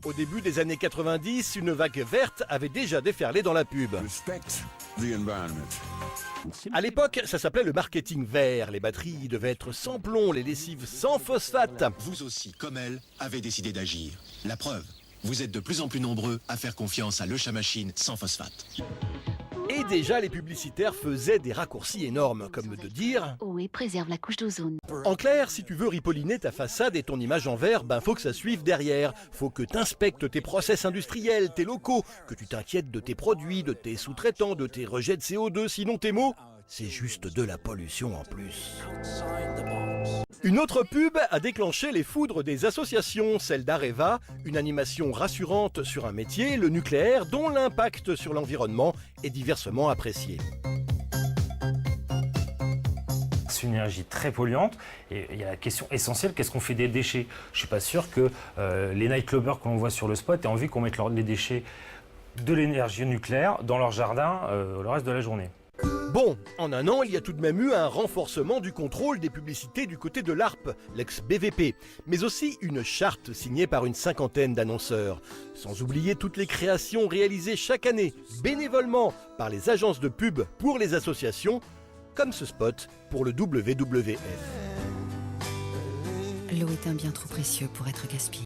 Au début des années 90, une vague verte avait déjà déferlé dans la pub. À l'époque, ça s'appelait le marketing vert. Les batteries devaient être sans plomb, les lessives sans phosphate. Vous aussi, comme elle, avez décidé d'agir. La preuve, vous êtes de plus en plus nombreux à faire confiance à l'Eusha Machine sans phosphate. Et déjà, les publicitaires faisaient des raccourcis énormes, comme de dire... Oh, et préserve la couche d'ozone. En clair, si tu veux ripolliner ta façade et ton image en vert, faut que ça suive derrière. Faut que t'inspectes tes process industriels, tes locaux, que tu t'inquiètes de tes produits, de tes sous-traitants, de tes rejets de CO2, sinon tes mots, c'est juste de la pollution en plus. Une autre pub a déclenché les foudres des associations, celle d'Areva, une animation rassurante sur un métier, le nucléaire, dont l'impact sur l'environnement est diversement apprécié. C'est une énergie très polluante et il y a la question essentielle, qu'est-ce qu'on fait des déchets? Je ne suis pas sûr que les nightclubbers que l'on voit sur le spot aient envie qu'on mette les déchets de l'énergie nucléaire dans leur jardin le reste de la journée. Bon, en un an, il y a tout de même eu un renforcement du contrôle des publicités du côté de l'ARP, l'ex-BVP, mais aussi une charte signée par une cinquantaine d'annonceurs. Sans oublier toutes les créations réalisées chaque année, bénévolement, par les agences de pub pour les associations, comme ce spot pour le WWF. L'eau est un bien trop précieux pour être gaspillée.